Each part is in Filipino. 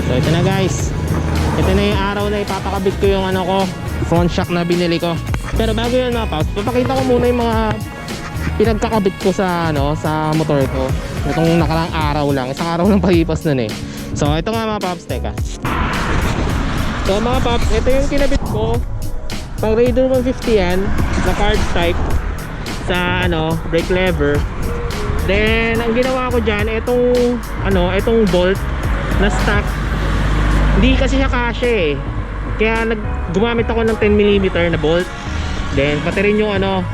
So ito na guys, ito na yung araw na ipapakabit ko yung ano ko, front shock na binili ko. Pero bago yun mga paps, papakita ko muna yung mga pinagkakabit ko sa ano, sa motor ko. Itong nakarang araw lang, isang araw lang palipas nun eh. So ito nga mga paps, teka. So mga paps, ito yung kinabit ko. Pang Raider 150 yan, na card type sa ano, brake lever. Then ang ginawa ko dyan, itong ano, itong bolt na stock, hindi kasi siya kasya eh. Kaya gumamit ako ng 10mm na bolt. Then pati rin yung ano,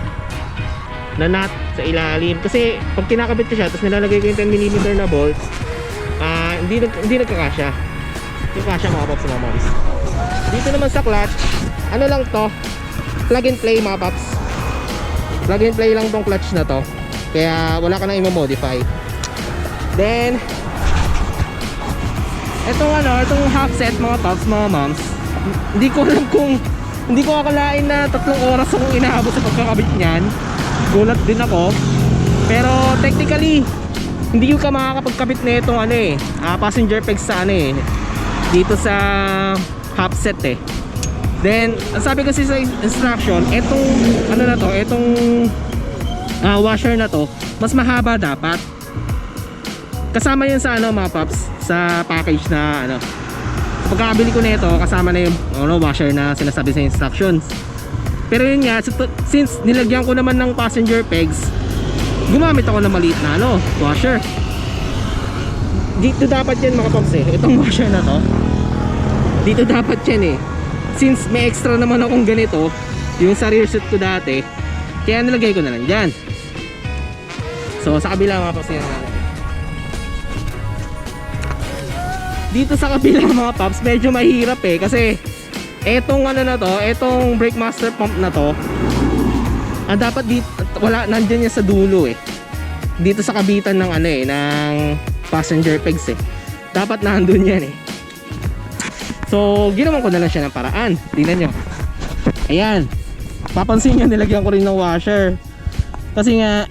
na nut sa ilalim. Kasi pag kinakabit ko siya, tapos nilalagay ko yung 10mm na bolt, hindi nagkakasya. Yung kasya mga paps, mga moms. Dito naman sa clutch, ano lang to, plug and play mga paps. Plug and play lang tong clutch na to, kaya wala ka nang i-modify. Then itong ano, itong half set mga paps, mga moms, hindi ko alam kung, hindi ko akalain na 3 oras akong inaabot sa pagkakabit niyan. Gulat din ako. Pero technically hindi ko ka makakapagkabit na itong ano eh, passenger pegs sa ano eh, dito sa half set eh. Then ang sabi kasi sa instruction, etong ano na to, etong washer na to, mas mahaba dapat. Kasama yun sa ano mga paps, sa package na ano. Pagkakabili ko na ito, kasama na yung ano, washer na sinasabi sa instructions. Pero yun nga, since nilagyan ko naman ng passenger pegs, gumamit ako ng maliit na ano, washer. Dito dapat yan mga paps eh, itong washer na to, dito dapat yan eh. Since may extra naman akong ganito, yung sa rear set ko dati, kaya nilagay ko na lang dyan. So sa kabila mga paps yan natin. Dito sa kabila mga paps, medyo mahirap eh, kasi etong ano na to, etong brake master pump na to, dapat dito, wala, nandyan yan sa dulo eh. Dito sa kabitan ng ano eh, ng passenger pegs eh. Dapat nandun yan eh. So ginawan ko na lang siya ng paraan. Tingnan nyo. Ayan. Papansin nyo, nilagyan ko rin ng washer. Kasi nga,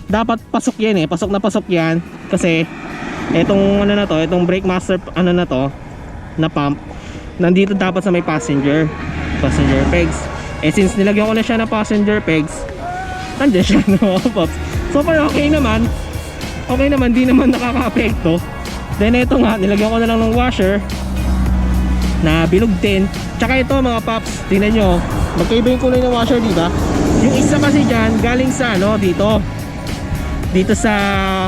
dapat pasok yan eh. Pasok na pasok yan. Kasi etong ano na to, etong brake master ano na to, na pump, nandito dapat sa may passenger pegs. Eh since nilagyan ko na siya ng passenger pegs, nandiyan siya no, pops. So far okay naman, di naman nakaka-apekto. Then ito nga, nilagyan ko na lang ng washer na bilog din. Tsaka ito mga pops, tingnan nyo, magkaiba yung kulay ng washer, diba? Yung isa kasi dyan, galing sa ano, dito sa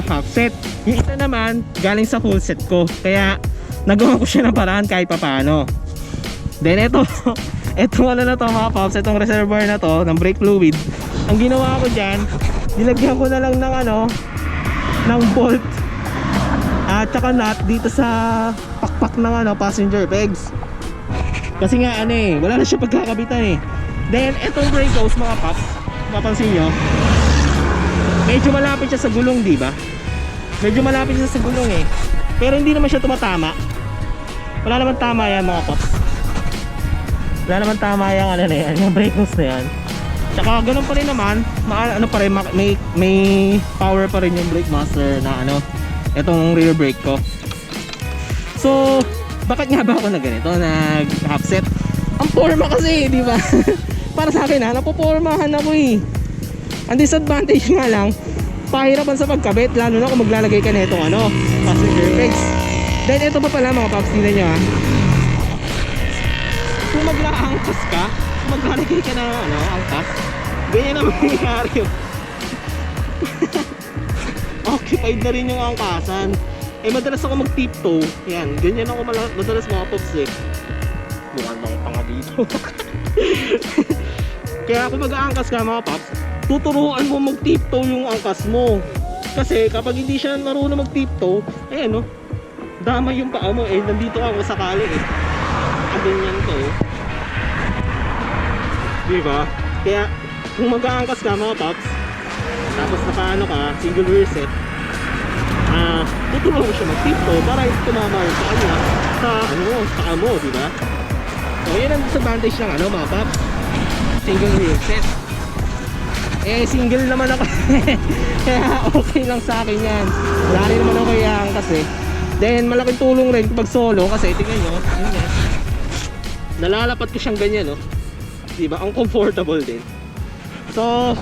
half set. Yung isa naman, galing sa full set ko. Kaya nagawa ko siya ng paraan kahit papaano. Then ito etong ano na to mga pops, itong reservoir na to ng brake fluid, ang ginawa ko dyan, nilagyan ko na lang ng ano, ng bolt at saka nut dito sa pakpak ng ano, passenger pegs. Kasi nga ano eh, wala na siya pagkakabitan eh. Then etong brake hose mga pops, mapansin nyo, medyo malapit siya sa gulong, diba? Medyo malapit siya sa gulong eh, pero hindi naman siya tumatama. Wala naman tama yan mga pops. Wala naman tama yung ano na yan, yung brake hose na yan. Tsaka ganun pa rin naman, ano pa rin, may power pa rin yung brake master na ano, itong rear brake ko. So bakit nga ba ako na ganito, nag half set? Ang forma kasi, di ba? Para sa akin ha, napopormahan ako eh. Ang disadvantage nga lang, pahirapan sa pagkabit, lalo na kung maglalagay ka na itong ano, passenger pegs. Then ito pa pala mga paps, tingnan nyo ha, kung maglaangkas ka, kung maglalagay ka na ano, angkas, ganyan naman nangyayari. Occupied na rin yung angkasan. Eh madalas ako mag-tiptoe. Yan, ganyan ako madalas mga pops eh. Mukhang lang panga dito. Kaya kung mag-aangkas ka mga pops, tuturuan mo mag-tiptoe yung angkas mo. Kasi kapag hindi siya marunong mag-tiptoe, ayan no, damay yung paa mo eh. Nandito ako sakali eh. Ganyan to eh. Diba? Kaya kung mag-aangkas ka mga pops, tapos nakaano ka, single rear set, tutulungan mo siya mag-tiptoe para hindi tumama yung sa kanya, sa ano, sa kamo, diba? So yan ang disadvantage ng ano mga pops, single rear set. Eh single naman ako. Kaya okay lang sa akin yan. Wala rin naman ako iangkas eh. Then malaking tulong rin kapag solo kasi tingnan nyo, ayun yan, nalalapat ko siyang ganyan, no? Diba? Ang comfortable din. So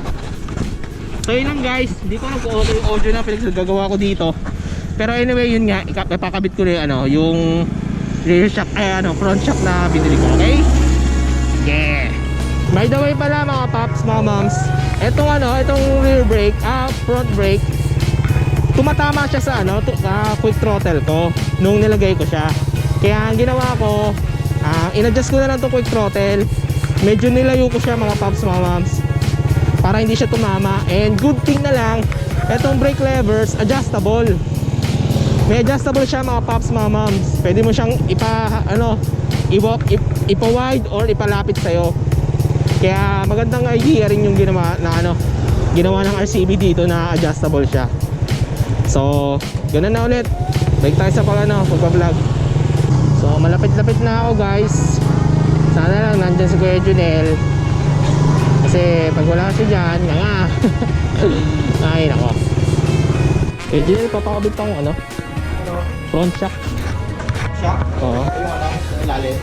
yun lang guys, hindi ko nag-okay yung audio na pinaggagawa ko dito. Pero anyway, yun nga, ipakabit ko rin yung rear shock, front shock na binili ko, okay? Yeah! By the way pala mga paps, mga moms, itong rear brake, front brake, tumatama siya sa quick throttle ko nung nilagay ko siya. Kaya ang ginawa ko, in-adjust ko na lang itong quick throttle. Medyo nilayo ko siya mga paps, mga moms, para hindi siya tumama. And good thing na lang, itong brake levers adjustable. May adjustable siya mga paps, mga moms. Pwede mo siyang ipa-wide or ipalapit sa'yo. Kaya magandang idea rin yung ginawa ng RCB dito na adjustable siya. So, ganun na ulit. Balik tayo sa pagpa-vlog. So, malapit-lapit na ako guys. Sana lang nandyan si Kuya Junel. Kasi pag wala siya dyan, nga ay nako. Kuya Junel, papakabit pang front shock. Shock? Oo. Lalim.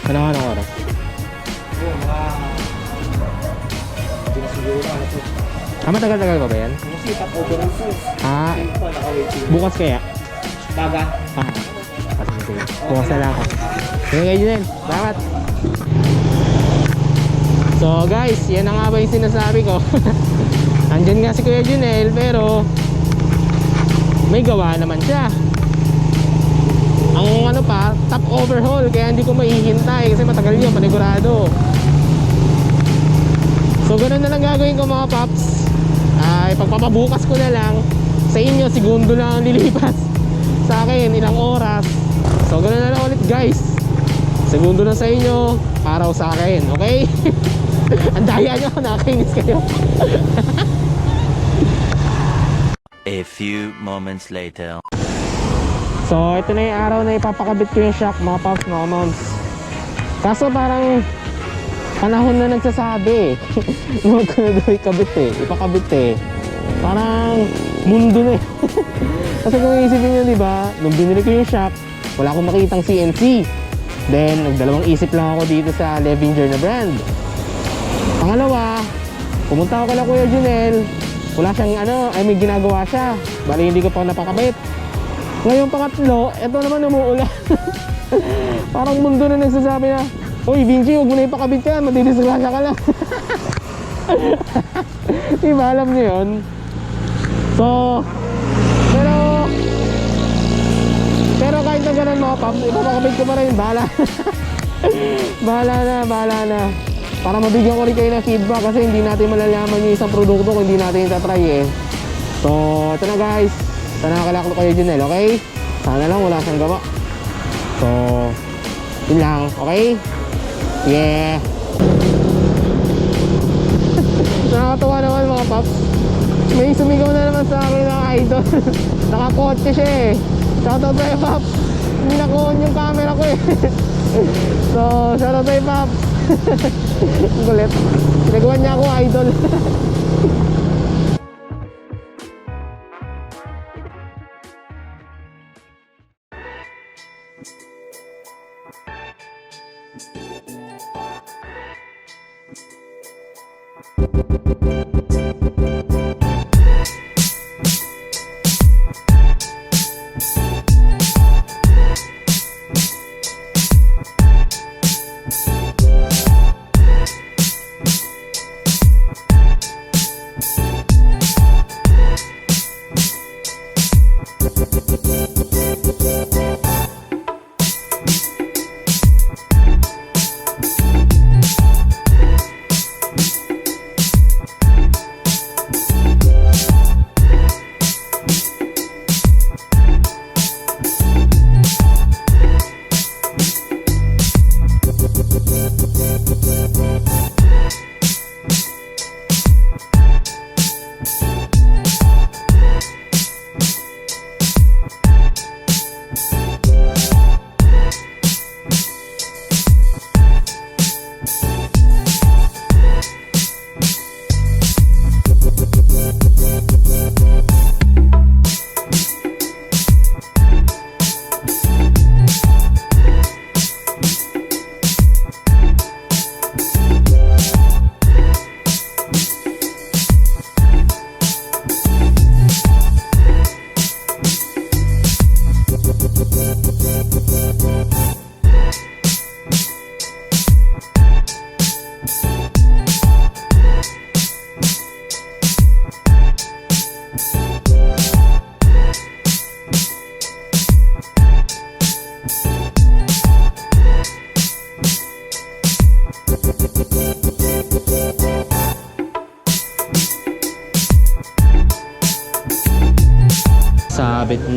Anong oras? Matagal-tagal pa ba yan? Kasi top-over ito. Bukas kaya? Baga. Sige. Bukas na lang ako. Sige kayo din. Salamat. So guys, yan na nga ba yung sinasabi ko. Andyan nga si Kuya Junel, pero may gawa naman siya. Ang top overhaul, kaya hindi ko maihintay kasi matagal yun, panigurado. So ganun na lang gagawin ko mga paps. Pagpapabukas ko na lang. Sa inyo, segundo lang ang lilipas. Sa akin, ilang oras. So ganun na lang ulit guys. Segundo na sa inyo, araw sa akin, okay? Ang daya nyo, nakakainis kayo. A few moments later. So ito na yung araw na ipapakabit ko yung shock mga paps, mga moms. Kaso parang panahon na nagsasabi huwag ko na daw ipakabit parang mundo na kasi kung iisipin nyo, diba, nung binili ko yung shock, wala akong makitang CNC. Then nagdalawang isip lang ako dito sa Leivenger na brand. Pangalawa, pumunta ako kala Kuya Junel, wala siyang may ginagawa siya, bali hindi ko pa napakabit. Ngayon pangatlo, eto naman umuulan. Parang mundo na nagsasabi na, "Uy Vinci, huwag mo na ipakabit yan, madidisgrasya ka lang." Diba alam niyo yun? So, pero kahit na ganun mga paps, ipapakabit ko pa rin, bahala. bahala na. Para mabigyan ko rin kayo ng feedback kasi hindi natin malalaman yung isang produkto kung hindi natin itatry So, ito na guys. Sana nakalaklo kayo Junel, okay? Sana lang wala siyang gawa. So, yun lang, okay? Yeah. Nakakatawa naman mga paps. May sumigaw na naman sa akin ng idol. Nakakotse siya Shoutout tayo paps. Hindi nakuha yung camera ko So, shoutout tayo paps. Ang kulit. Pinagawa niya ako idol.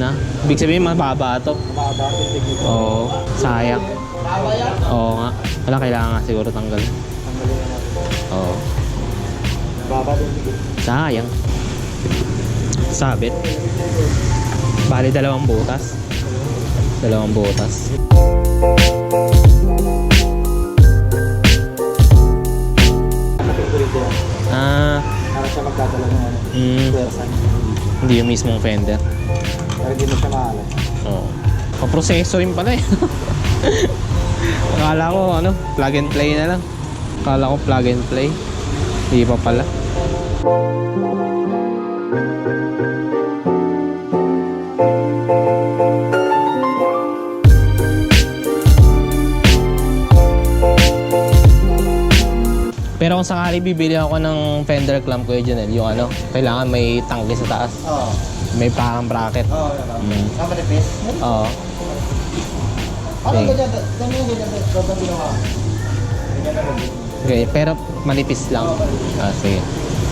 na. Ibig sabihin mababa to. Mababa yung tigil. Oo, sayang. Bawa yan. Oo nga. Wala, kailangan nga siguro tanggal. Tanggalin na natin. Oo. Mababa yung tigil. Sayang. Sabit. Bali dalawang butas. Dalawang butas. Ah, Para siya magdadala ng ano. Pwersa. hindi yung mismong fender. Pero hindi mo siya maalat. Oo. Paproseso rin pala eh. Akala ko ano, plug and play na lang. Akala ko plug and play. Hindi pa pala. Pero kung sakali bibili ako ng fender clamp ko yun, yung ano, kailangan may tangke sa taas. Oo. May parang bracket. Oo. Sama ni Pes. Oo. Ano Okay. ganyan? Ganyan. Gagawin ako. Ganyan na gagawin. Okay, pero manipis lang. Ah, sige.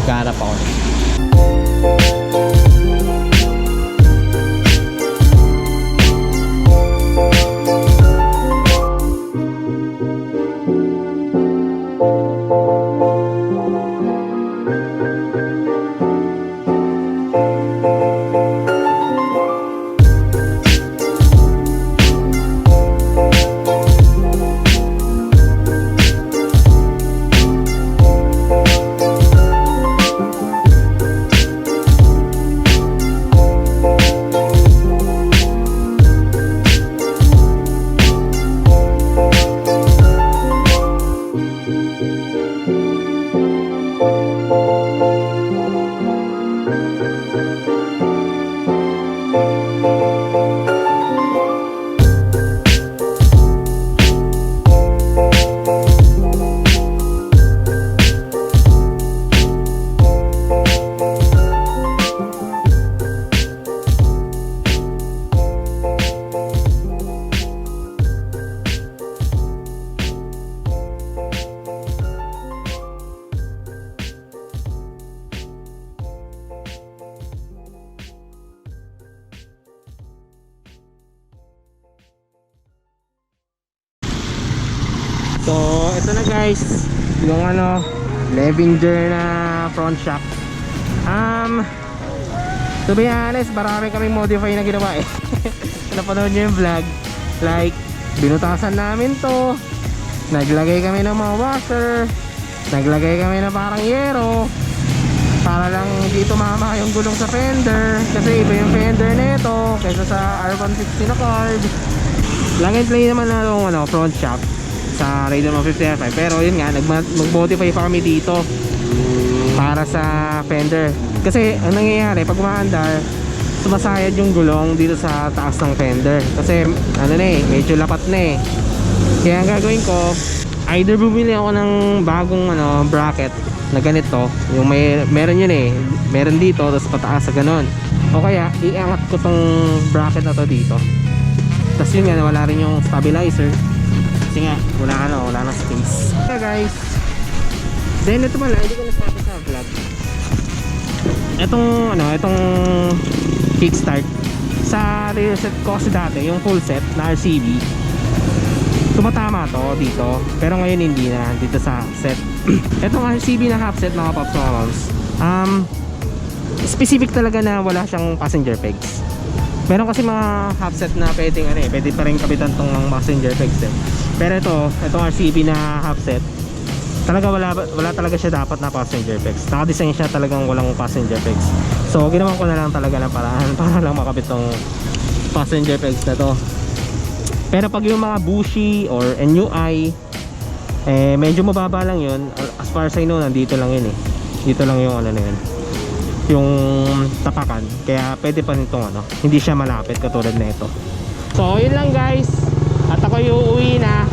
Ganap ako. So, ito na guys, yung ano, Leivenger na front shock. To be honest, marami kaming modify na ginawa eh. Napanood nyo yung vlog. Like, binutasan namin to, naglagay kami ng mga washer, naglagay kami ng parang yero para lang dito tumama yung gulong sa fender, kasi iba yung fender nito kaysa sa R150 na carb. Lang and play naman na yung ano, front shock sa Raider 150 R5, pero yun nga, mag-modify pa kami dito para sa fender, kasi ang nangyayari pag umaandar, sumasayad yung gulong dito sa taas ng fender, kasi ano na eh, medyo lapat na eh. Kaya ang gagawin ko, either bumili ako ng bagong ano, bracket na ganito, yung meron yun eh, meron dito tapos pataas sa ganon, o kaya iangat ko tong bracket na to dito, tapos yun nga, wala rin yung stabilizer kasi nga wala na space. Okay guys, then ito pala, hindi ko nasabi sa vlog, itong kickstart sa rear set ko kasi dati, yung full set na RCB, tumatama to dito, pero ngayon hindi na dito sa half set. Itong RCB na half set mga pops mga moms, specific talaga na wala siyang passenger pegs. Meron kasi mga half set na pwedeng ano eh, pwede pa rin kapitan tong passenger pegs eh. Pero itong RCB na half set, talaga wala talaga siya dapat na passenger pegs. Naka-design siya talagang walang passenger pegs. So ginawa ko na lang talaga ng paraan para lang makapit tong passenger pegs na to. Pero pag yung mga bushy or NUI, eh medyo mababa lang yun. As far as I know, nandito lang yun eh. Dito lang yung ano na yun, yung tapakan. Kaya pwede pa nitong ano, hindi siya malapit katulad na ito. So yun lang guys, at ako uuwi na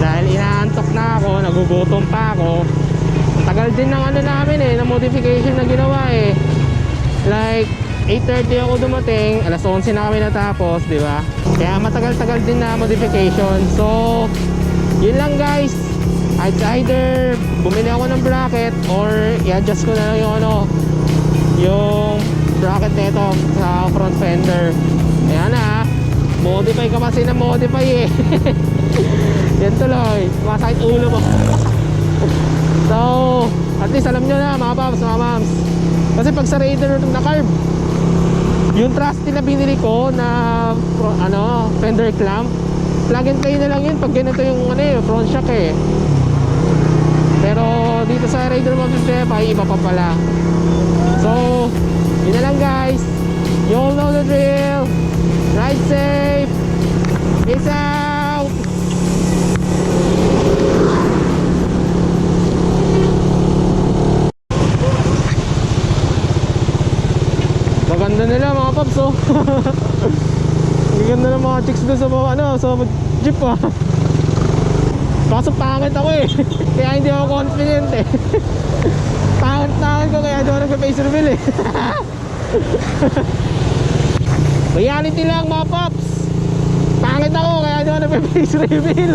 dahil inaantok na ako, nagugutom pa ako. Ang tagal din ng ano namin eh, ng modification na ginawa eh. Like 8:30 ako dumating, alas 11 na kami natapos, di ba? Kaya matagal-tagal din na modification. So yun lang guys, either bumili ako ng bracket or i-adjust ko na lang yung ano, yung bracket nito sa front fender. Ayan na, modify ka kasi na modify eh. Yan tuloy, masakit ulo mo. So, at least alam nyo na mga paps, mga mams. Kasi pag sa Raider na carb, yung trusty na binili ko na fender clamp, plug and play na lang yun pag ganito yung front shock eh. Pero dito sa Raider 150 ay iba pa pala. So, yun na lang guys. You all know the drill. Ride safe. Peace out. Maganda nila mga paps oh. Ang ganda ng mga chicks doon sa sa jeep ah. Kaso pangit ako eh. Kaya hindi ako confident eh. Pangit ko kaya hindi ako nagpa-face reveal eh. Reality lang mga paps. Pangit ako kaya hindi ako nagpa-face reveal.